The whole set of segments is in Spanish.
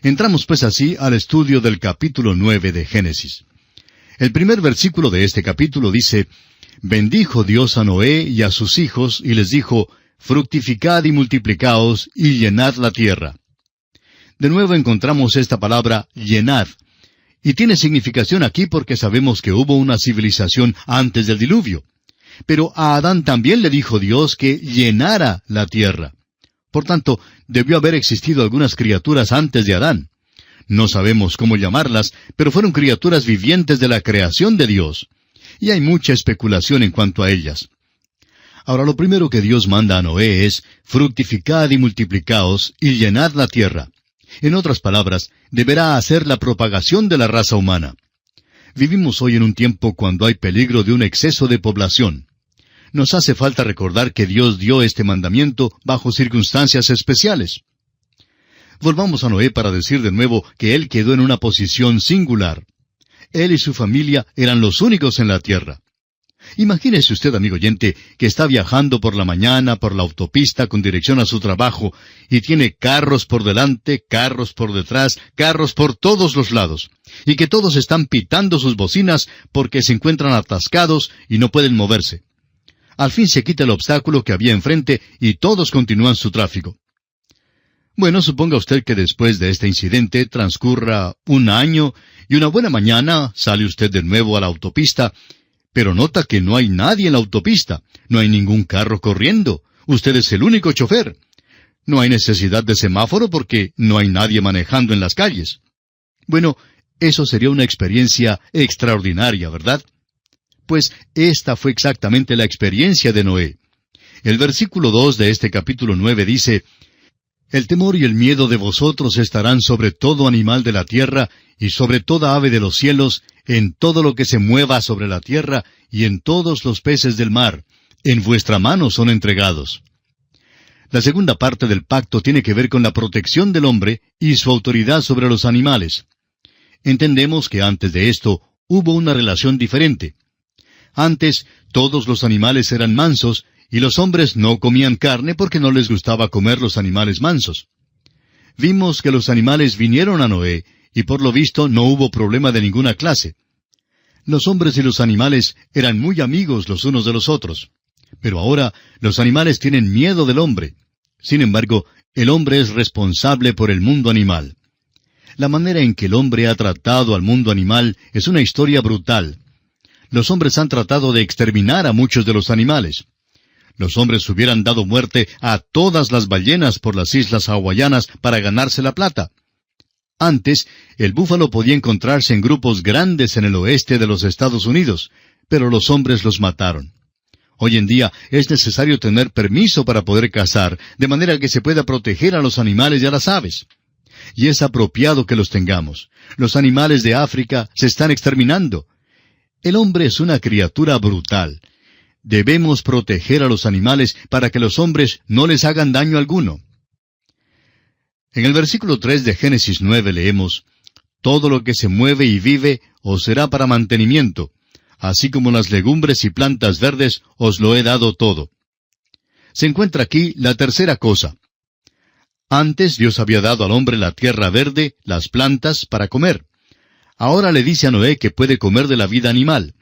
Entramos pues así al estudio del capítulo 9 de Génesis. El primer versículo de este capítulo dice: «Bendijo Dios a Noé y a sus hijos, y les dijo, fructificad y multiplicaos, y llenad la tierra». De nuevo encontramos esta palabra, llenad. Y tiene significación aquí porque sabemos que hubo una civilización antes del diluvio. Pero a Adán también le dijo Dios que llenara la tierra. Por tanto, debió haber existido algunas criaturas antes de Adán. No sabemos cómo llamarlas, pero fueron criaturas vivientes de la creación de Dios. Y hay mucha especulación en cuanto a ellas. Ahora, lo primero que Dios manda a Noé es, fructificad y multiplicaos, y llenad la tierra. En otras palabras, deberá hacer la propagación de la raza humana. Vivimos hoy en un tiempo cuando hay peligro de un exceso de población. Nos hace falta recordar que Dios dio este mandamiento bajo circunstancias especiales. Volvamos a Noé para decir de nuevo que él quedó en una posición singular. Él y su familia eran los únicos en la tierra. Imagínese usted, amigo oyente, que está viajando por la mañana por la autopista con dirección a su trabajo y tiene carros por delante, carros por detrás, carros por todos los lados, y que todos están pitando sus bocinas porque se encuentran atascados y no pueden moverse. Al fin se quita el obstáculo que había enfrente y todos continúan su tráfico. Bueno, suponga usted que después de este incidente transcurra un año y una buena mañana sale usted de nuevo a la autopista, pero nota que no hay nadie en la autopista, no hay ningún carro corriendo, usted es el único chofer. No hay necesidad de semáforo porque no hay nadie manejando en las calles. Bueno, eso sería una experiencia extraordinaria, ¿verdad? Pues esta fue exactamente la experiencia de Noé. El versículo 2 de este capítulo 9 dice: «El temor y el miedo de vosotros estarán sobre todo animal de la tierra, y sobre toda ave de los cielos, en todo lo que se mueva sobre la tierra, y en todos los peces del mar. En vuestra mano son entregados». La segunda parte del pacto tiene que ver con la protección del hombre y su autoridad sobre los animales. Entendemos que antes de esto hubo una relación diferente. Antes, todos los animales eran mansos, y los hombres no comían carne porque no les gustaba comer los animales mansos. Vimos que los animales vinieron a Noé, y por lo visto no hubo problema de ninguna clase. Los hombres y los animales eran muy amigos los unos de los otros. Pero ahora los animales tienen miedo del hombre. Sin embargo, el hombre es responsable por el mundo animal. La manera en que el hombre ha tratado al mundo animal es una historia brutal. Los hombres han tratado de exterminar a muchos de los animales. Los hombres hubieran dado muerte a todas las ballenas por las islas hawaianas para ganarse la plata. Antes, el búfalo podía encontrarse en grupos grandes en el oeste de los Estados Unidos, pero los hombres los mataron. Hoy en día es necesario tener permiso para poder cazar, de manera que se pueda proteger a los animales y a las aves. Y es apropiado que los tengamos. Los animales de África se están exterminando. El hombre es una criatura brutal. Debemos proteger a los animales para que los hombres no les hagan daño alguno. En el versículo 3 de Génesis 9 leemos: «Todo lo que se mueve y vive os será para mantenimiento, así como las legumbres y plantas verdes os lo he dado todo». Se encuentra aquí la tercera cosa. Antes Dios había dado al hombre la tierra verde, las plantas, para comer. Ahora le dice a Noé que puede comer de la vida animal.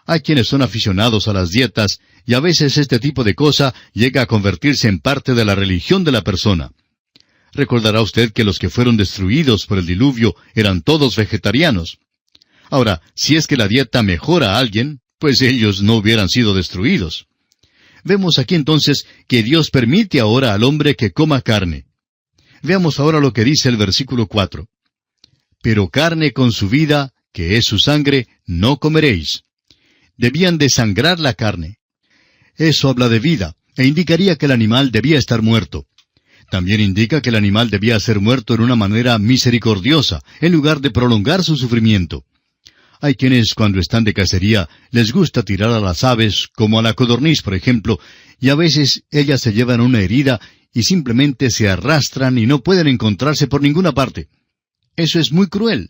Hay quienes son aficionados a las dietas, y a veces este tipo de cosa llega a convertirse en parte de la religión de la persona. Recordará usted que los que fueron destruidos por el diluvio eran todos vegetarianos. Ahora, si es que la dieta mejora a alguien, pues ellos no hubieran sido destruidos. Vemos aquí entonces que Dios permite ahora al hombre que coma carne. Veamos ahora lo que dice el versículo 4. «Pero carne con su vida, que es su sangre, no comeréis». Debían desangrar la carne. Eso habla de vida, e indicaría que el animal debía estar muerto. También indica que el animal debía ser muerto en una manera misericordiosa, en lugar de prolongar su sufrimiento. Hay quienes, cuando están de cacería, les gusta tirar a las aves, como a la codorniz, por ejemplo, y a veces ellas se llevan una herida y simplemente se arrastran y no pueden encontrarse por ninguna parte. Eso es muy cruel.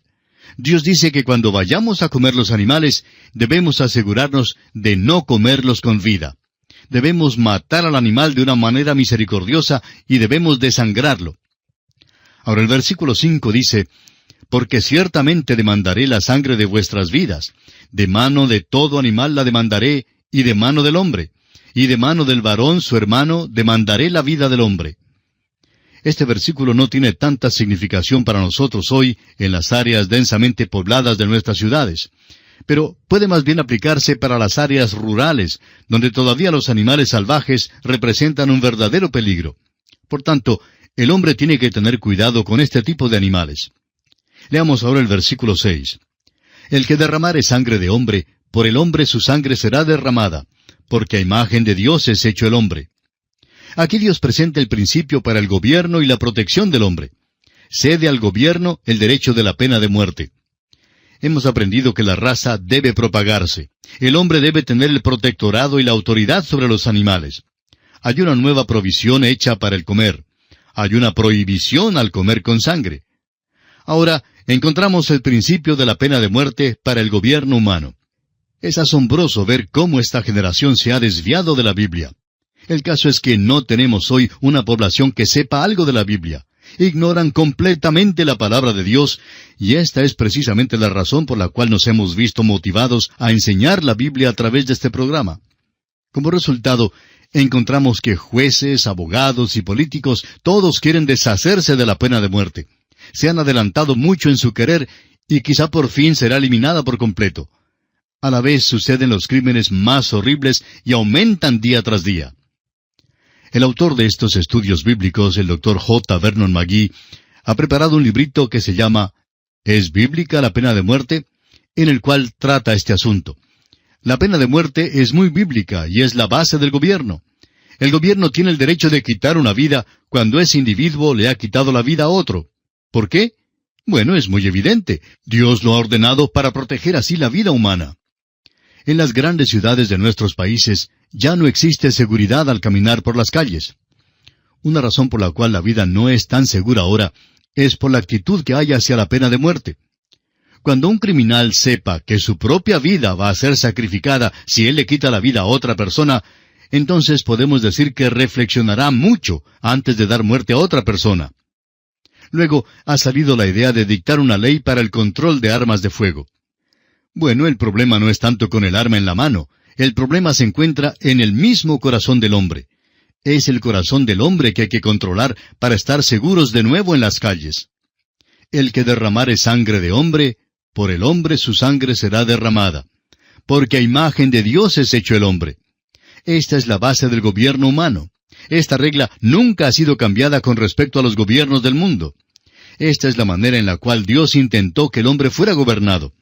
Dios dice que cuando vayamos a comer los animales, debemos asegurarnos de no comerlos con vida. Debemos matar al animal de una manera misericordiosa y debemos desangrarlo. Ahora el versículo 5 dice, porque ciertamente demandaré la sangre de vuestras vidas, de mano de todo animal la demandaré, y de mano del hombre, y de mano del varón su hermano demandaré la vida del hombre. Este versículo no tiene tanta significación para nosotros hoy en las áreas densamente pobladas de nuestras ciudades, pero puede más bien aplicarse para las áreas rurales, donde todavía los animales salvajes representan un verdadero peligro. Por tanto, el hombre tiene que tener cuidado con este tipo de animales. Leamos ahora el versículo 6. El que derramare sangre de hombre, por el hombre su sangre será derramada, porque a imagen de Dios es hecho el hombre. Aquí Dios presenta el principio para el gobierno y la protección del hombre. Cede al gobierno el derecho de la pena de muerte. Hemos aprendido que la raza debe propagarse. El hombre debe tener el protectorado y la autoridad sobre los animales. Hay una nueva provisión hecha para el comer. Hay una prohibición al comer con sangre. Ahora, encontramos el principio de la pena de muerte para el gobierno humano. Es asombroso ver cómo esta generación se ha desviado de la Biblia. El caso es que no tenemos hoy una población que sepa algo de la Biblia. Ignoran completamente la palabra de Dios, y esta es precisamente la razón por la cual nos hemos visto motivados a enseñar la Biblia a través de este programa. Como resultado, encontramos que jueces, abogados y políticos todos quieren deshacerse de la pena de muerte. Se han adelantado mucho en su querer, y quizá por fin será eliminada por completo. A la vez suceden los crímenes más horribles y aumentan día tras día. El autor de estos estudios bíblicos, el Dr. J. Vernon McGee, ha preparado un librito que se llama ¿Es bíblica la pena de muerte?, en el cual trata este asunto. La pena de muerte es muy bíblica y es la base del gobierno. El gobierno tiene el derecho de quitar una vida cuando ese individuo le ha quitado la vida a otro. ¿Por qué? Bueno, es muy evidente. Dios lo ha ordenado para proteger así la vida humana. En las grandes ciudades de nuestros países ya no existe seguridad al caminar por las calles. Una razón por la cual la vida no es tan segura ahora es por la actitud que hay hacia la pena de muerte. Cuando un criminal sepa que su propia vida va a ser sacrificada si él le quita la vida a otra persona, entonces podemos decir que reflexionará mucho antes de dar muerte a otra persona. Luego ha salido la idea de dictar una ley para el control de armas de fuego. Bueno, el problema no es tanto con el arma en la mano. El problema se encuentra en el mismo corazón del hombre. Es el corazón del hombre que hay que controlar para estar seguros de nuevo en las calles. El que derramare sangre de hombre, por el hombre su sangre será derramada. Porque a imagen de Dios es hecho el hombre. Esta es la base del gobierno humano. Esta regla nunca ha sido cambiada con respecto a los gobiernos del mundo. Esta es la manera en la cual Dios intentó que el hombre fuera gobernado.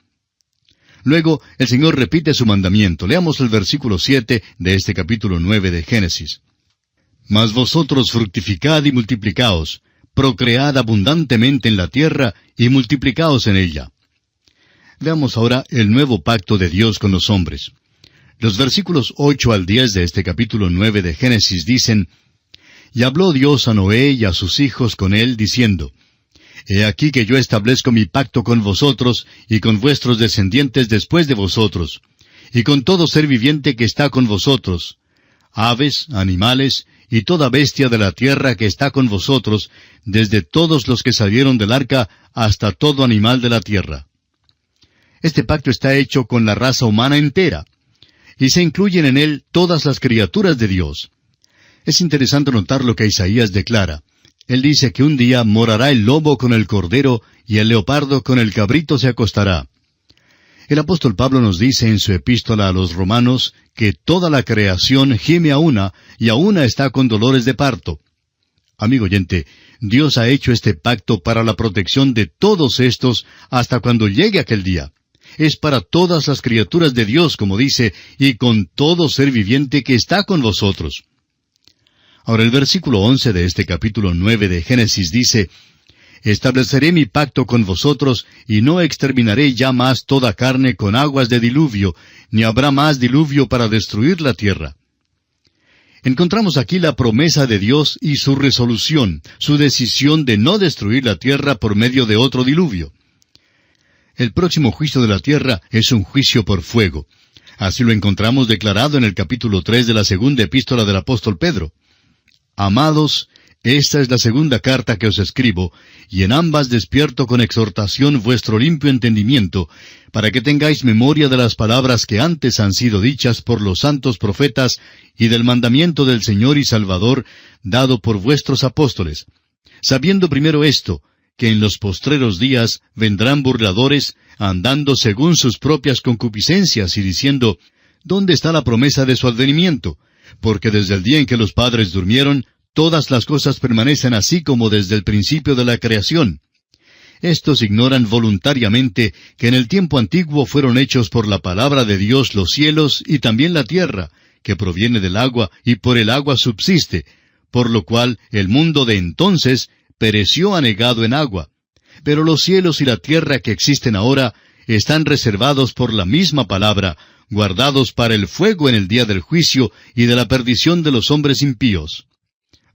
Luego, el Señor repite su mandamiento. Leamos el versículo 7 de este capítulo 9 de Génesis. Mas vosotros fructificad y multiplicaos, procread abundantemente en la tierra y multiplicaos en ella. Veamos ahora el nuevo pacto de Dios con los hombres. Los versículos 8 al 10 de este capítulo 9 de Génesis dicen, Y habló Dios a Noé y a sus hijos con él, diciendo, He aquí que yo establezco mi pacto con vosotros y con vuestros descendientes después de vosotros, y con todo ser viviente que está con vosotros, aves, animales, y toda bestia de la tierra que está con vosotros, desde todos los que salieron del arca hasta todo animal de la tierra. Este pacto está hecho con la raza humana entera, y se incluyen en él todas las criaturas de Dios. Es interesante notar lo que Isaías declara. Él dice que un día morará el lobo con el cordero, y el leopardo con el cabrito se acostará. El apóstol Pablo nos dice en su epístola a los Romanos que toda la creación gime a una, y a una está con dolores de parto. Amigo oyente, Dios ha hecho este pacto para la protección de todos estos hasta cuando llegue aquel día. Es para todas las criaturas de Dios, como dice, y con todo ser viviente que está con vosotros. Ahora el versículo 11 de este capítulo 9 de Génesis dice, Estableceré mi pacto con vosotros, y no exterminaré ya más toda carne con aguas de diluvio, ni habrá más diluvio para destruir la tierra. Encontramos aquí la promesa de Dios y su resolución, su decisión de no destruir la tierra por medio de otro diluvio. El próximo juicio de la tierra es un juicio por fuego. Así lo encontramos declarado en el capítulo 3 de la segunda epístola del apóstol Pedro. Amados, Esta es la segunda carta que os escribo, y en ambas despierto con exhortación vuestro limpio entendimiento, para que tengáis memoria de las palabras que antes han sido dichas por los santos profetas y del mandamiento del Señor y Salvador dado por vuestros apóstoles, sabiendo primero esto, que en los postreros días vendrán burladores, andando según sus propias concupiscencias y diciendo, ¿dónde está la promesa de su advenimiento? Porque desde el día en que los padres durmieron, todas las cosas permanecen así como desde el principio de la creación. Estos ignoran voluntariamente que en el tiempo antiguo fueron hechos por la palabra de Dios los cielos y también la tierra, que proviene del agua y por el agua subsiste, por lo cual el mundo de entonces pereció anegado en agua. Pero los cielos y la tierra que existen ahora están reservados por la misma palabra, guardados para el fuego en el día del juicio y de la perdición de los hombres impíos.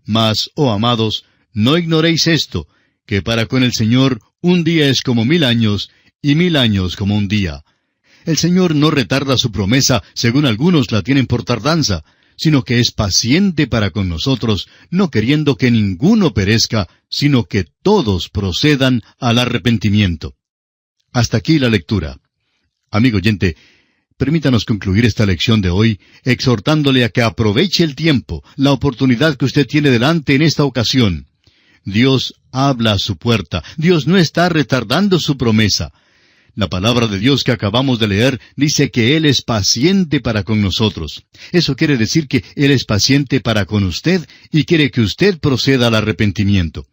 Mas, oh amados, no ignoréis esto, que para con el Señor un día es como 1000 años, y 1000 años como un día. El Señor no retarda su promesa, según algunos la tienen por tardanza, sino que es paciente para con nosotros, no queriendo que ninguno perezca, sino que todos procedan al arrepentimiento. Hasta aquí la lectura. Amigo oyente, permítanos concluir esta lección de hoy exhortándole a que aproveche el tiempo, la oportunidad que usted tiene delante en esta ocasión. Dios habla a su puerta. Dios no está retardando su promesa. La palabra de Dios que acabamos de leer dice que Él es paciente para con nosotros. Eso quiere decir que Él es paciente para con usted y quiere que usted proceda al arrepentimiento.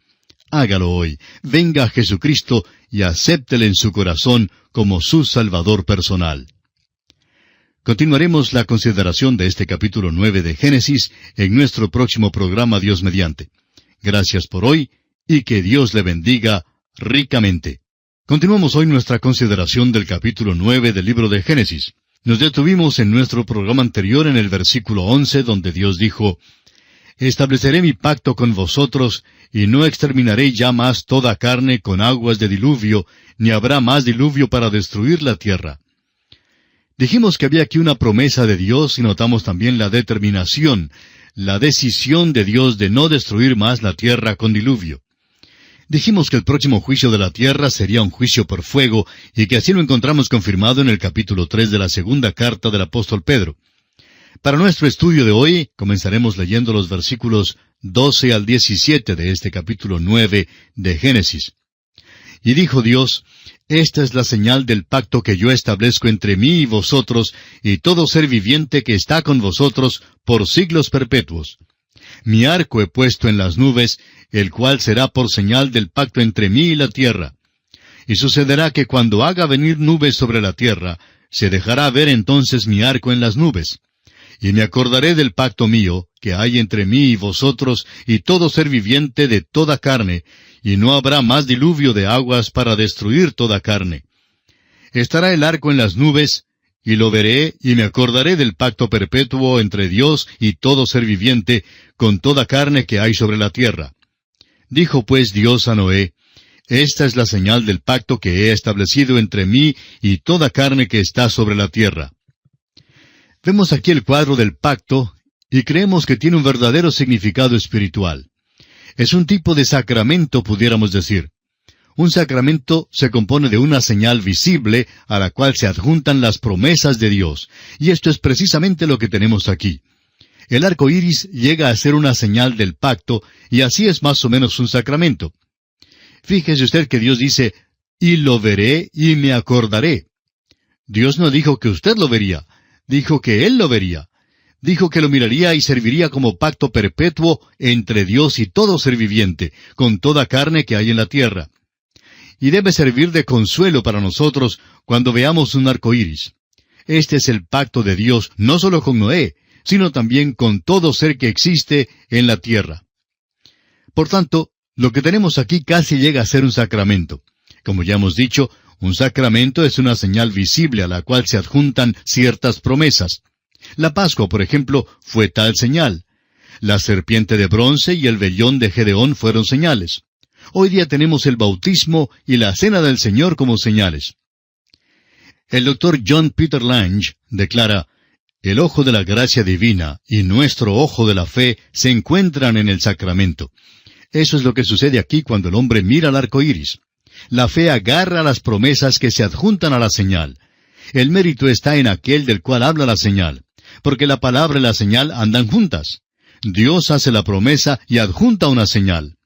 Hágalo hoy. Venga a Jesucristo y acéptele en su corazón como su Salvador personal. Continuaremos la consideración de este capítulo 9 de Génesis en nuestro próximo programa Dios mediante. Gracias por hoy y que Dios le bendiga ricamente. Continuamos hoy nuestra consideración del capítulo 9 del libro de Génesis. Nos detuvimos en nuestro programa anterior en el versículo 11 donde Dios dijo, «Estableceré mi pacto con vosotros y no exterminaré ya más toda carne con aguas de diluvio, ni habrá más diluvio para destruir la tierra». Dijimos que había aquí una promesa de Dios y notamos también la determinación, la decisión de Dios de no destruir más la tierra con diluvio. Dijimos que el próximo juicio de la tierra sería un juicio por fuego y que así lo encontramos confirmado en el capítulo 3 de la segunda carta del apóstol Pedro. Para nuestro estudio de hoy comenzaremos leyendo los versículos 12 al 17 de este capítulo 9 de Génesis. Y dijo Dios, «Esta es la señal del pacto que yo establezco entre mí y vosotros y todo ser viviente que está con vosotros por siglos perpetuos. Mi arco he puesto en las nubes, el cual será por señal del pacto entre mí y la tierra. Y sucederá que cuando haga venir nubes sobre la tierra, se dejará ver entonces mi arco en las nubes. Y me acordaré del pacto mío, que hay entre mí y vosotros y todo ser viviente de toda carne, y no habrá más diluvio de aguas para destruir toda carne. Estará el arco en las nubes, y lo veré, y me acordaré del pacto perpetuo entre Dios y todo ser viviente, con toda carne que hay sobre la tierra. Dijo pues Dios a Noé, «Esta es la señal del pacto que he establecido entre mí y toda carne que está sobre la tierra». Vemos aquí el cuadro del pacto, y creemos que tiene un verdadero significado espiritual. Es un tipo de sacramento, pudiéramos decir. Un sacramento se compone de una señal visible a la cual se adjuntan las promesas de Dios, y esto es precisamente lo que tenemos aquí. El arco iris llega a ser una señal del pacto, y así es más o menos un sacramento. Fíjese usted que Dios dice, «Y lo veré y me acordaré». Dios no dijo que usted lo vería, dijo que Él lo vería. Dijo que lo miraría y serviría como pacto perpetuo entre Dios y todo ser viviente, con toda carne que hay en la tierra. Y debe servir de consuelo para nosotros cuando veamos un arco iris. Este es el pacto de Dios, no solo con Noé, sino también con todo ser que existe en la tierra. Por tanto, lo que tenemos aquí casi llega a ser un sacramento. Como ya hemos dicho, un sacramento es una señal visible a la cual se adjuntan ciertas promesas. La Pascua, por ejemplo, fue tal señal. La serpiente de bronce y el vellón de Gedeón fueron señales. Hoy día tenemos el bautismo y la cena del Señor como señales. El doctor John Peter Lange declara, «El ojo de la gracia divina y nuestro ojo de la fe se encuentran en el sacramento. Eso es lo que sucede aquí cuando el hombre mira al arco iris. La fe agarra las promesas que se adjuntan a la señal. El mérito está en aquel del cual habla la señal, porque la palabra y la señal andan juntas. Dios hace la promesa y adjunta una señal.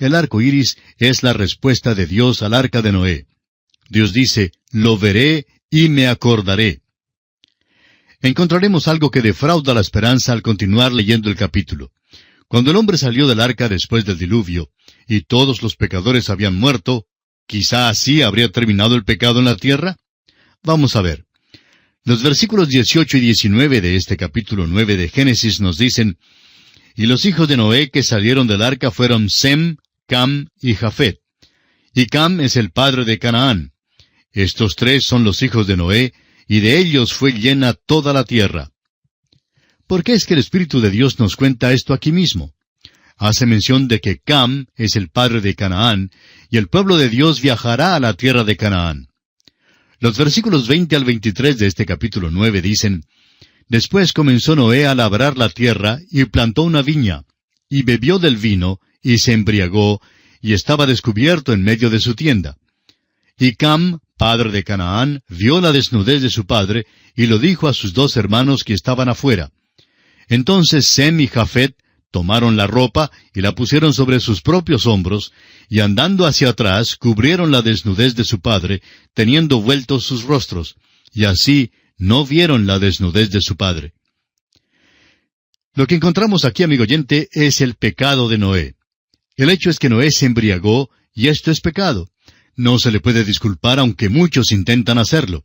El arco iris es la respuesta de Dios al arca de Noé. Dios dice, lo veré y me acordaré. Encontraremos algo que defrauda la esperanza al continuar leyendo el capítulo. Cuando el hombre salió del arca después del diluvio, y todos los pecadores habían muerto, ¿quizá así habría terminado el pecado en la tierra? Vamos a ver. Los versículos 18 y 19 de este capítulo 9 de Génesis nos dicen, y los hijos de Noé que salieron del arca fueron Sem, Cam y Jafet. Y Cam es el padre de Canaán. Estos tres son los hijos de Noé, y de ellos fue llena toda la tierra. ¿Por qué es que el Espíritu de Dios nos cuenta esto aquí mismo? Hace mención de que Cam es el padre de Canaán, y el pueblo de Dios viajará a la tierra de Canaán. Los versículos 20 al 23 de este capítulo 9 dicen, Después comenzó Noé a labrar la tierra, y plantó una viña, y bebió del vino, y se embriagó, y estaba descubierto en medio de su tienda. Y Cam, padre de Canaán, vio la desnudez de su padre, y lo dijo a sus dos hermanos que estaban afuera. Entonces Sem y Jafet tomaron la ropa y la pusieron sobre sus propios hombros, y andando hacia atrás cubrieron la desnudez de su padre, teniendo vueltos sus rostros, y así no vieron la desnudez de su padre. Lo que encontramos aquí, amigo oyente, es el pecado de Noé. El hecho es que Noé se embriagó, y esto es pecado. No se le puede disculpar aunque muchos intentan hacerlo.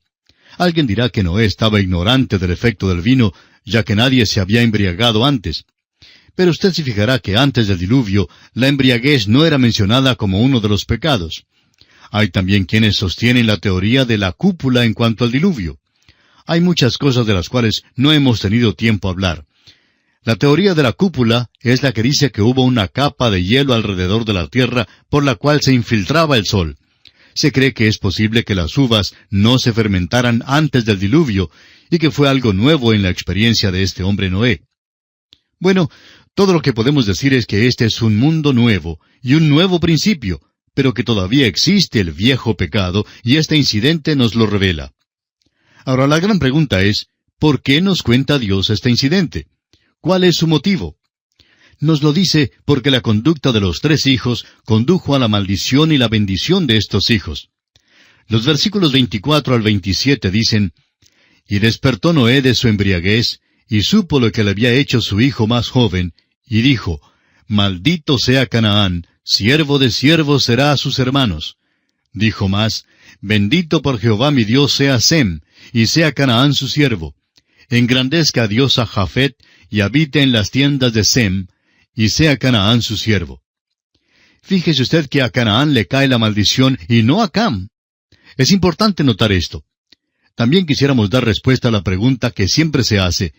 Alguien dirá que Noé estaba ignorante del efecto del vino, ya que nadie se había embriagado antes. Pero usted se fijará que antes del diluvio, la embriaguez no era mencionada como uno de los pecados. Hay también quienes sostienen la teoría de la cúpula en cuanto al diluvio. Hay muchas cosas de las cuales no hemos tenido tiempo a hablar. La teoría de la cúpula es la que dice que hubo una capa de hielo alrededor de la tierra por la cual se infiltraba el sol. Se cree que es posible que las uvas no se fermentaran antes del diluvio, y que fue algo nuevo en la experiencia de este hombre Noé. Bueno, todo lo que podemos decir es que este es un mundo nuevo, y un nuevo principio, pero que todavía existe el viejo pecado, y este incidente nos lo revela. Ahora la gran pregunta es, ¿por qué nos cuenta Dios este incidente? ¿Cuál es su motivo? Nos lo dice porque la conducta de los tres hijos condujo a la maldición y la bendición de estos hijos. Los versículos 24 al 27 dicen, Y despertó Noé de su embriaguez, y supo lo que le había hecho su hijo más joven, y dijo, Maldito sea Canaán, siervo de siervos será a sus hermanos. Dijo más, Bendito por Jehová mi Dios sea Sem, y sea Canaán su siervo. Engrandezca a Dios a Jafet, y habite en las tiendas de Sem, y sea Canaán su siervo. Fíjese usted que a Canaán le cae la maldición y no a Cam. Es importante notar esto. También quisiéramos dar respuesta a la pregunta que siempre se hace,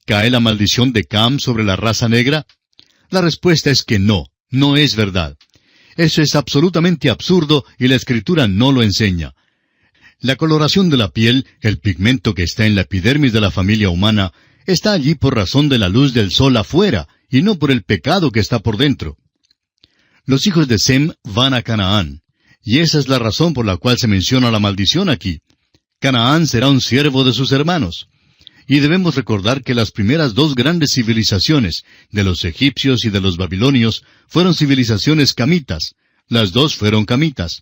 ¿cae la maldición de Cam sobre la raza negra? La respuesta es que no, no es verdad. Eso es absolutamente absurdo y la Escritura no lo enseña. La coloración de la piel, el pigmento que está en la epidermis de la familia humana, está allí por razón de la luz del sol afuera, y no por el pecado que está por dentro. Los hijos de Sem van a Canaán, y esa es la razón por la cual se menciona la maldición aquí. Canaán será un siervo de sus hermanos. Y debemos recordar que las primeras dos grandes civilizaciones, de los egipcios y de los babilonios, fueron civilizaciones camitas. Las dos fueron camitas.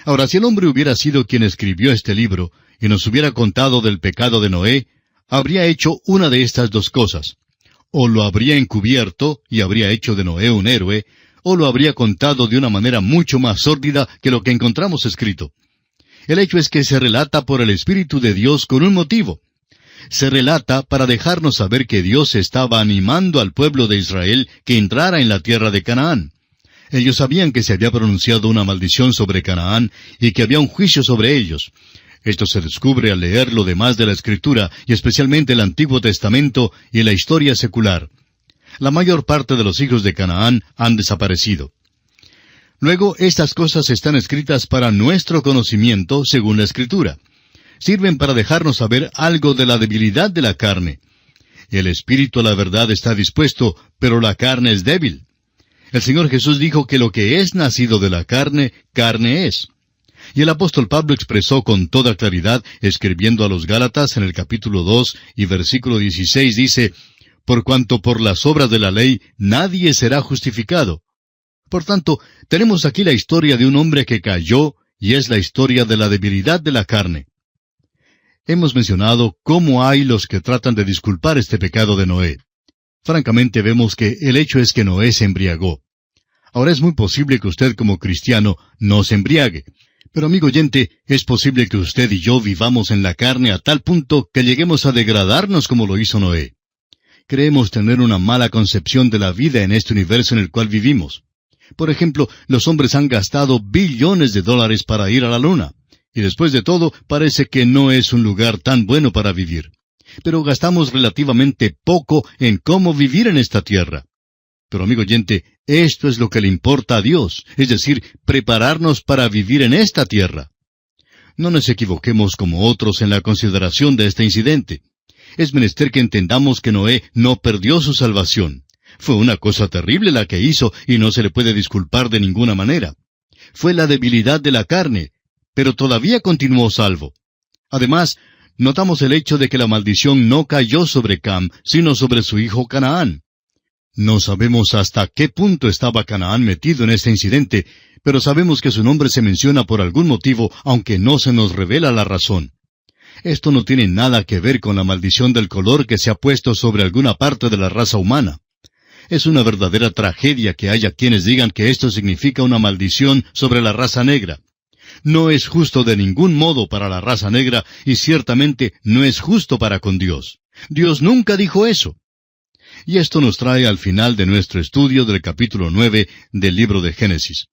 Ahora, si el hombre hubiera sido quien escribió este libro, y nos hubiera contado del pecado de Noé, habría hecho una de estas dos cosas. O lo habría encubierto, y habría hecho de Noé un héroe, o lo habría contado de una manera mucho más sórdida que lo que encontramos escrito. El hecho es que se relata por el Espíritu de Dios con un motivo. Se relata para dejarnos saber que Dios estaba animando al pueblo de Israel que entrara en la tierra de Canaán. Ellos sabían que se había pronunciado una maldición sobre Canaán y que había un juicio sobre ellos. Esto se descubre al leer lo demás de la Escritura, y especialmente el Antiguo Testamento y la historia secular. La mayor parte de los hijos de Canaán han desaparecido. Luego, estas cosas están escritas para nuestro conocimiento según la Escritura. Sirven para dejarnos saber algo de la debilidad de la carne. El espíritu a la verdad está dispuesto, pero la carne es débil. El Señor Jesús dijo que lo que es nacido de la carne, carne es. Y el apóstol Pablo expresó con toda claridad, escribiendo a los Gálatas en el capítulo 2 y versículo 16, dice, por cuanto por las obras de la ley nadie será justificado. Por tanto, tenemos aquí la historia de un hombre que cayó, y es la historia de la debilidad de la carne. Hemos mencionado cómo hay los que tratan de disculpar este pecado de Noé. Francamente vemos que el hecho es que Noé se embriagó. Ahora es muy posible que usted como cristiano no se embriague. Pero amigo oyente, es posible que usted y yo vivamos en la carne a tal punto que lleguemos a degradarnos como lo hizo Noé. Creemos tener una mala concepción de la vida en este universo en el cual vivimos. Por ejemplo, los hombres han gastado billones de dólares para ir a la luna. Y después de todo, parece que no es un lugar tan bueno para vivir. Pero gastamos relativamente poco en cómo vivir en esta tierra. Pero amigo oyente, esto es lo que le importa a Dios, es decir, prepararnos para vivir en esta tierra. No nos equivoquemos como otros en la consideración de este incidente. Es menester que entendamos que Noé no perdió su salvación. Fue una cosa terrible la que hizo y no se le puede disculpar de ninguna manera. Fue la debilidad de la carne, pero todavía continuó salvo. Además, notamos el hecho de que la maldición no cayó sobre Cam, sino sobre su hijo Canaán. No sabemos hasta qué punto estaba Canaán metido en este incidente, pero sabemos que su nombre se menciona por algún motivo, aunque no se nos revela la razón. Esto no tiene nada que ver con la maldición del color que se ha puesto sobre alguna parte de la raza humana. Es una verdadera tragedia que haya quienes digan que esto significa una maldición sobre la raza negra. No es justo de ningún modo para la raza negra y ciertamente no es justo para con Dios. Dios nunca dijo eso. Y esto nos trae al final de nuestro estudio del capítulo 9 del libro de Génesis.